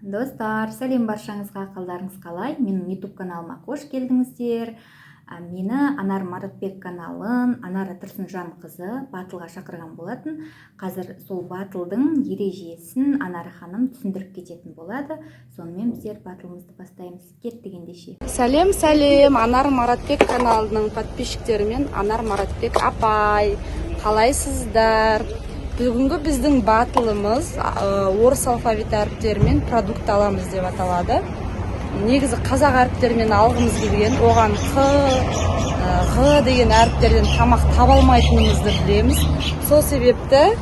Достар, сәлем баршаңызға, қалдарыңыз қалай? Менің YouTube каналыма қош келдіңіздер. Мені Анар Маратбек каналын Анара Тұрсынжанқызы батылға шақырған болатын. Қазір сол батылдың ережесін Анара ханым түсіндіріп кететін болады. Сонымен біздер батылымызды бастаймыз. Кеттік ендеше. Сәлем, Анар Маратбек каналының подписчиктері мен Анар Маратбек апай. Қалайсыздар? Бүгінгі біздің батылымыз орыс алфавит әріптерімен продукт аламыз деп аталады. Негізі қазақ әріптерімен алғымыз келген, оған Қ деген әріптерден тамақ таба алмайтынымызды білеміз. Сол себепті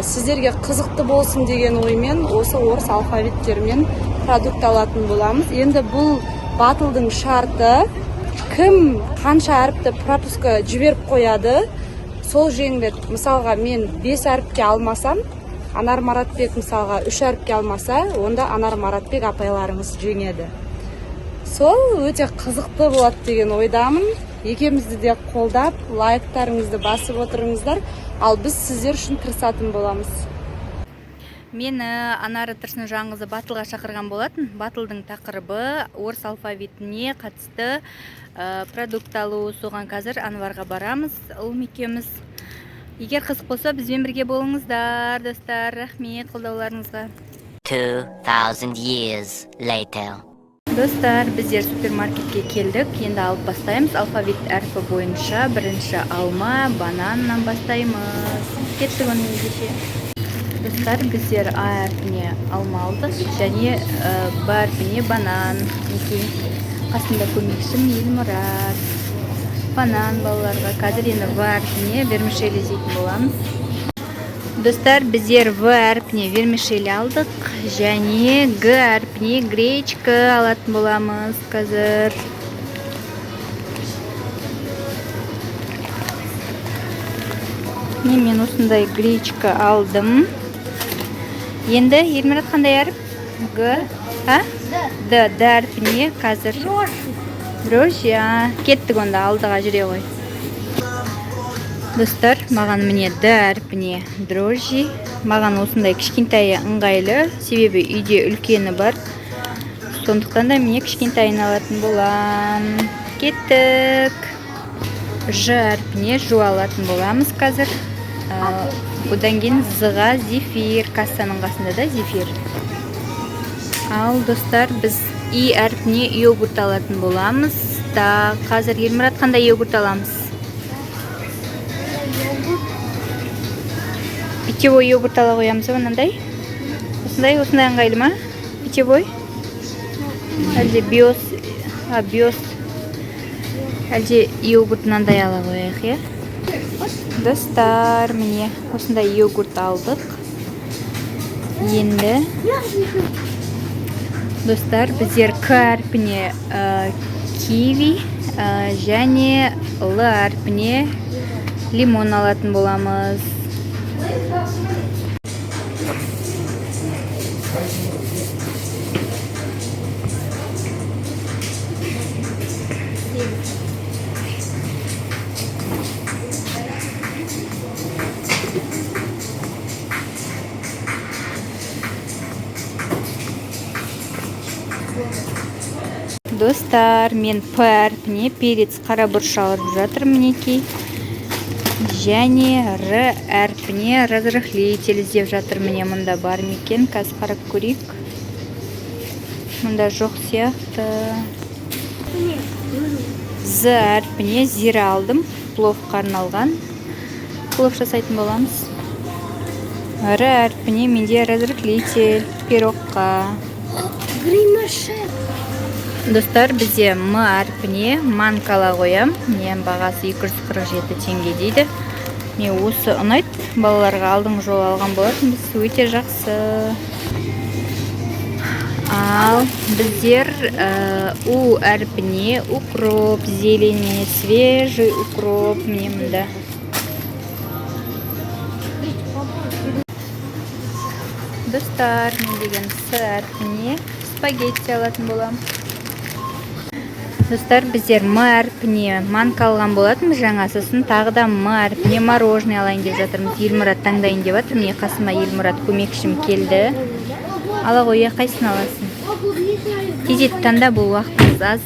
сіздерге қызықты болсын деген оймен осы орыс алфавиттерімен продукт алатын боламыз. Енді бұл батылдың шарты, кім қанша әріпті пропуска жіберіп қояды, сол жеңіледі. Мысалға мен 5 әріпке алмасам, Анар Маратбек мысалға 3 әріпке алмаса, онда Анар Маратбек апайларыңыз жеңеді. Сол өте қызықты болады деген ойдамын. Екемізді де қолдап, лайктарыңызды басып отырыңыздар, ал біз сіздер үшін тырысатын боламыз. Мені Анара Тұрсынжанқызы батылға шақырған болатын. Батылдың тақырыбы орыс алфавитіне қатысты продукт алу. Соған қазір Анварға барамыз, ұлым екеуміз. Егер қызық болса, бізбен бірге болыңыздар, достар. Рахмет қолдауларыңызға. 2000 years later. Достар, біздер супермаркетке келдік. Енді алып бастаймыз. Алфавит әрпі бойынша бірінші алма, бананнан бастаймыз. Кеттік оның ендеше. Достар, біздер А әрпіне алма алдық, және Б әрпіне банан. Қасында көмекшім Елмұрат. Банан балаларға. Қазір енді В әрпіне вермишель жейтін боламыз. Достар, біздер В әрпіне вермишель алдық, және Г әрпіне гречка алатын боламыз қазір. Мен осындай гречка алдым. Енді Елмұрат қандай әріп? Г, Д әрпіне қазір. Дрожжи, кеттік онда, алдыға жүре ғой. Достар, маған міне Д әрпіне дрожжи. Маған осындай кішкентайы ыңғайлы, себебі үйде үлкені бар. Сондықтан да міне кішкентайын алатын болам. Кеттік. Ж әрпіне жу алатын боламыз қазір. Одан кейін З-ға зефир, кассаның қасында да зефир. Ал достар, біз И әрпіне йогурт алатын боламыз. Қазір Елмұрат қандай йогурт аламыз? Питьевой йогурт ала қоямыз, онандай? Осындай ыңғайлы ма? Питьевой? Әлде биос? Әлде йогурт мынандай ала қояйық, е? Достар, міне осындай йогурт алдық. Енді достар, біздер К әрпіне киви, және Л әрпіне лимон алатын боламыз. Достар, мен П әрпіне перец қарабұрыш алып жатыр мінекей. Және Р әрпіне разрыхлитель іздеп жатыр. Міне мұнда бар мекен, қазір қарап көрейік. Мұнда жоқ сияқты. З әрпіне зира алдым, пловқа арналған. Плов жасайтын боламыз. Р әрпіне менде разрыхлитель пирогқа. Достар, бізде М әрпіне манка ала қоям. Мен бағасы 247 теңге дейді. Мен осы ұнайды. Балаларға алдың жол алған болатын. Біз өте жақсы. Ал біздер У әрпіне укроп, зелені, свежий укроп. Мен мұнда. Достар, мен деген С әрпіне спагетти алатын болам. Достар, біздер М әрпіне манка алған болатын жаңа, сосын тағы да М әрпіне мороженое алайын деп жатырмыз. Елмұрат таңдайын деп жатыр. Міне қасыма Елмұрат көмекшім келді. ала ғой, я қайсысын аласың? Тезет таңда, бұл уақытымыз аз.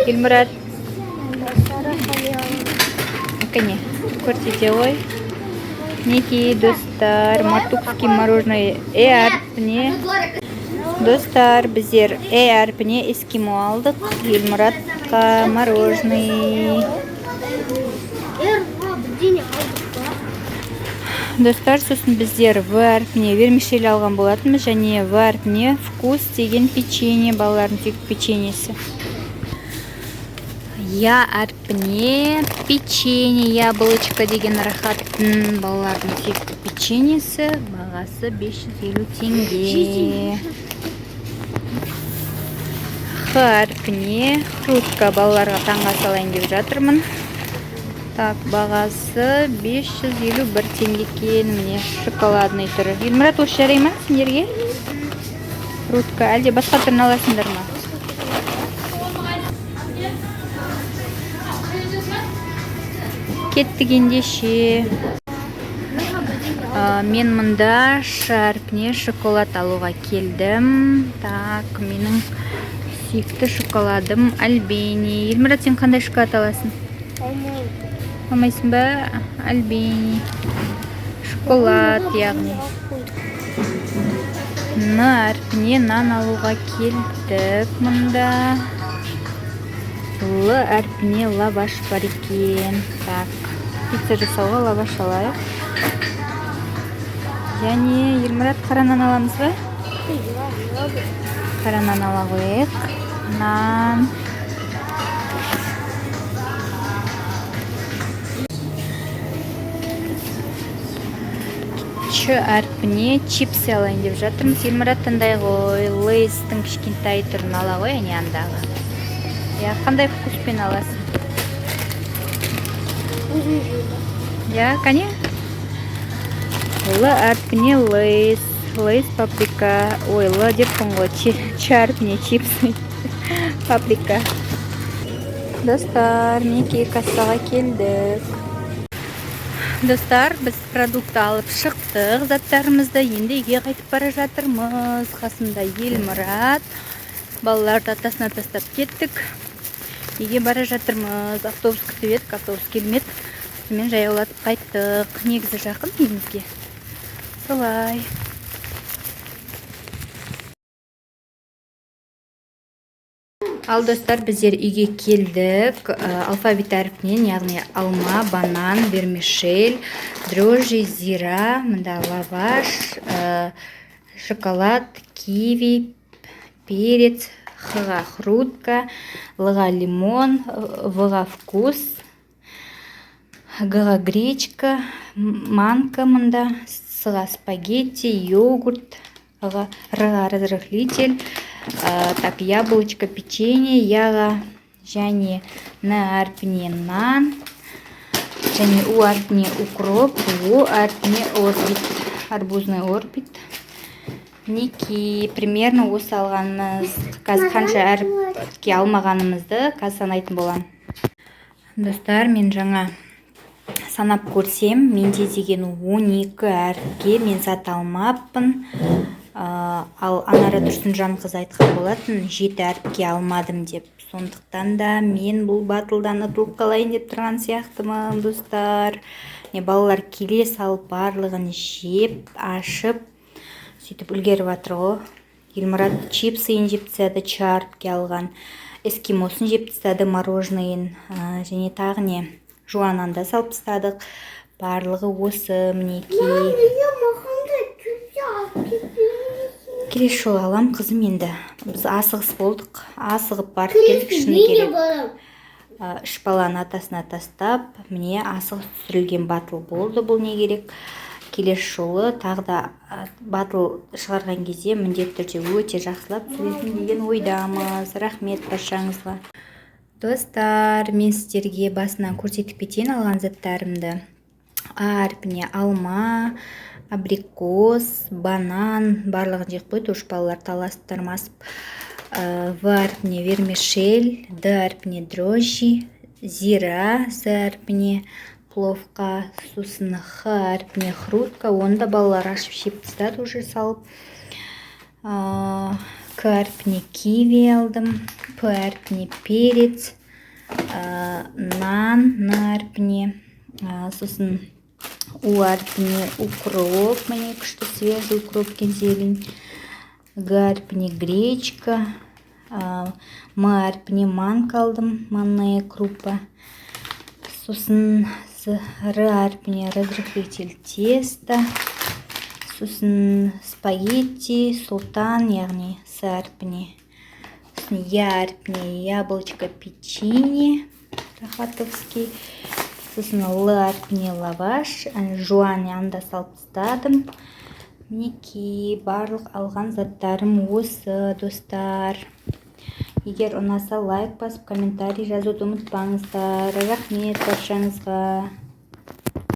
Елмұрат. Кәне, көрсете ғой. Мінекей достар, мартукский мороженое әрпіне. Достар, біздер әрпіне эскимо алдық. Елмұратқа мороженое. Достар, сосын біздер В әрпіне вермишель алған болатынбыз, және В әрпіне вкус деген печенье, балалардың сүйікті печеньесі. Я әрпіне печенье, яблочко деген рахаттың балалардың сүйікті печеньесі, бағасы 550 теңге. Х әрпіне фрутка, балаларға таңға салайын деп жатырмын. Так, бағасы 551 теңге екен, міне шоколадный түрі. Елмұрат, осы жарай ма сендерге? Фрутка, әлде басқа түрін аласыңдар ма? Кеттік ендеше. Мен мұнда әрпіне шоколад алуға келдім. Так, менің сүйікті шоколадым Альбени. Елмұрат, сен қандай шоколад аласың? Алмайсың ба? Альбени. Шоколад, яғни. Әрпіне нан алуға келдік мұнда. Л әрпіне лаваш бар екен. Так, пицца жасауға лаваш алайық. Және Елмұрат, қара нан аламыз ба? Қара нан ала қойық. Нан. Ч әрпіне чипсы алайын деп жатырмыз. Елмұрат, таңдай ғой, Лейстің кішкентай түрін ала ғой, әне андағы. Я, қандай вкуспен аласың? Я, кәне? Л әрпіне Лейс. Лейс паприка. Ой, Л деппін ғой, Ч әрпіне чипсы. Паприка. Достар, мінекей кассаға келдік. Достар, біз продукт алып шықтық заттарымызды. Енді үйге қайтып бара жатырмыз. Қасымда Елмұрат. Балаларды атасына тастап кеттік. Үйге бара жатырмыз. Автобус күтіп едік, автобус келмеді. Мен жаяулатып қайттық. Негізі жақын үйімізге. Солай. Ал достар, біздер үйге келдік. Алфавит әрпінен, яғни алма, банан, вермишель, дрожжи, зира, мында лаваш, шоколад, киви, перец, Х-ға фрутка, Л-ға лимон, В-ға вкус, Г-ға гречка, манка мында, С-ға спагетти, йогурт, Р-ға разрыхлитель, так, яблочко, печенье, Я-ға және Н әрпіне нан, және У әрпіне укроп, О әрпіне орбит, арбузный орбит. Мінекей, примерно осы алғанымыз, қазір қанша әріпке алмағанымызды қазір санайтын болам. Достар, мен жаңа санап көрсем, менде деген 12 әріпке мен зат алмаппын. Ал Анара Тұрсынжан қыз айтқан болатын, 7 әріпке алмадым деп. Сондықтан да мен бұл батылдан ұтылып қалайын деп тұрған сияқтымын, достар. Балалар келе салып барлығын жеп, ашып, сөйтіп үлгеріп жатыр ғой. Елмұрат чипсыйын жеп тастады, Ч әріпке алған. Эскимосын жеп тастады, мороженыйын. Және тағы не? Жуананда салып тастадық. Барлығы осы, мінекей. Келесі жолы алам, қызым, енді. Біз асығыс болдық. Асығып барып келдік, шыны керек. 3 баланы атасына тастап, міне асығыс түсірілген батыл болды. Бұл не керек? Келесі жолы тағы да батыл шығарған кезде міндетті түрде өте жақсылап түсіретін деген ойдамыз. Рахмет баршаңызға. Достар, мен сіздерге басынан көрсетіп кетейін алған заттарымды. А әрпіне алма, абрикос, банан, барлығын жеп қойды, үш балалар таласып тармасып. В әрпіне вермишель, Д әрпіне дрожжи, зира, З әрпіне пловқа. Сосын х әрпіне хрутка, оны да балалар ашып жеп тастады уже салып. К әрпіне киви алдым, п әрпіне перец, нан, н әрпіне, сосын у әрпіне укроп, міне күшті свежий укроп екен зелень, г әрпіне гречка, м әрпіне манка алдым, манная крупа, сосын р әрпіне разрыхлитель теста, сосын спагетти, султан, яғни с әрпіне, сосын я әрпіне яблочко печенье, рахатовский, сосын л әрпіне лаваш, жуан янда салып тастадым. Мінекей барлық алған заттарым осы, достар. Егер ұнаса лайк басып, комментарий жазуды ұмытпаңыздар. Рахмет баршаңызға.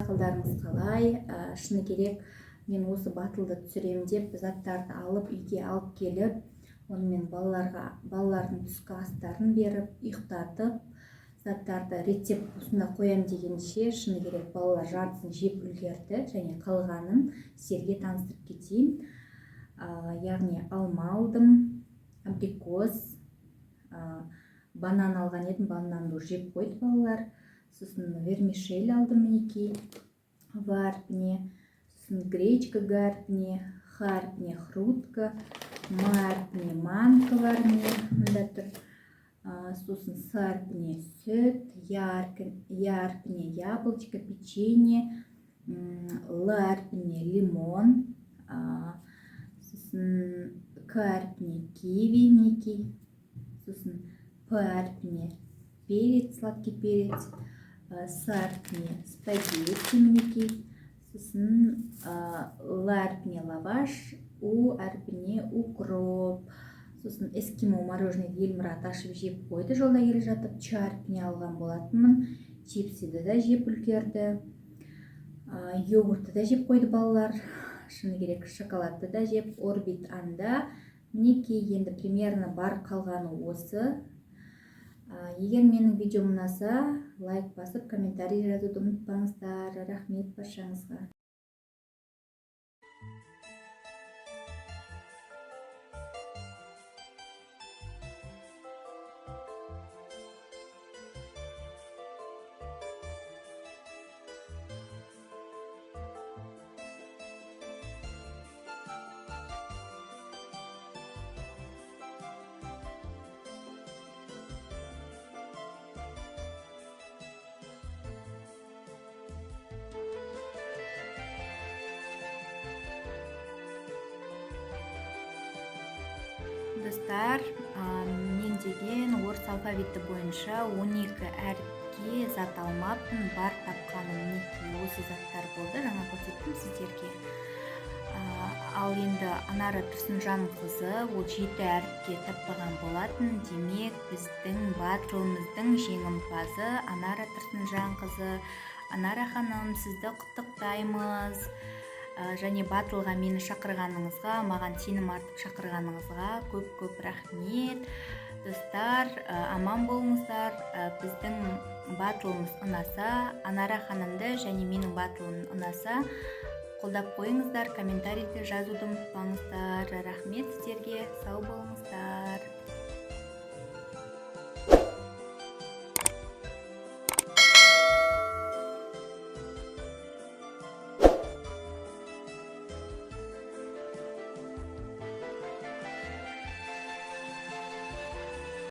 Ақылдарыңыз қалай? Шыны керек, мен осы батылды түсірем деп заттарды алып, үйге алып келіп, онымен балалардың түскі астарын беріп, ұйықтатып, заттарды реттеп осында қоям дегенше, шыны керек балалар жартысын жеп үлгерді, және қалғанын сіздерге таныстырып кетейін. Яғни алма алдым, абрикос, банан алған едім, бананды жеп қойды балалар. Сосын вермишель алдым мінекей, в әрпіне, сосын гречка г әрпіне, х әрпіне хрутка, м әрпіне манка бар міне, мында тұр. Сосын с әрпіне сүт, я әрпіне яблочко, печенье, л әрпіне лимон, сосын к әрпіне киви мінекей, сосын п әрпіне перец, сладкий перец, с әрпіне спагетти мінекей, сосын л әрпіне лаваш, у әрпіне укроп, сосын эскимо мороженое Елмұрат ашып жеп қойды жолда келе жатып. Ч әрпіне алған болатынмын, чипсиді да жеп үлгерді, йогуртты да жеп қойды балалар, шыны керек шоколадты да жеп, орбит анда. Мінекей енді примерно бар қалғаны осы. Егер менің видеом ұнаса, лайк басып, комментарий жазуды ұмытпаңыздар. Рахмет баршаңызға. Достар, мен деген орыс алфавиті бойынша 12 әріпке зат алмаппын, бар тапқаным мінекей осы заттар болды, жаңа көрсеттім сіздерге. Ал енді Анара Тұрсынжанқызы ол 7 әріпке таппаған болатын. Демек, біздің батылымыздың жеңімпазы Анара Тұрсынжанқызы. Анара ханым, сізді құттықтаймыз. Және батылға мені шақырғаныңызға, маған сенім артып шақырғаныңызға көп рахмет. Достар, аман болыңыздар. Біздің батылымыз ұнаса, Анара ханымды және менің батылым ұнаса, қолдап қойыңыздар, комментарийді жазуды ұмытпаңыздар. Рахмет сіздерге, сау болыңыздар.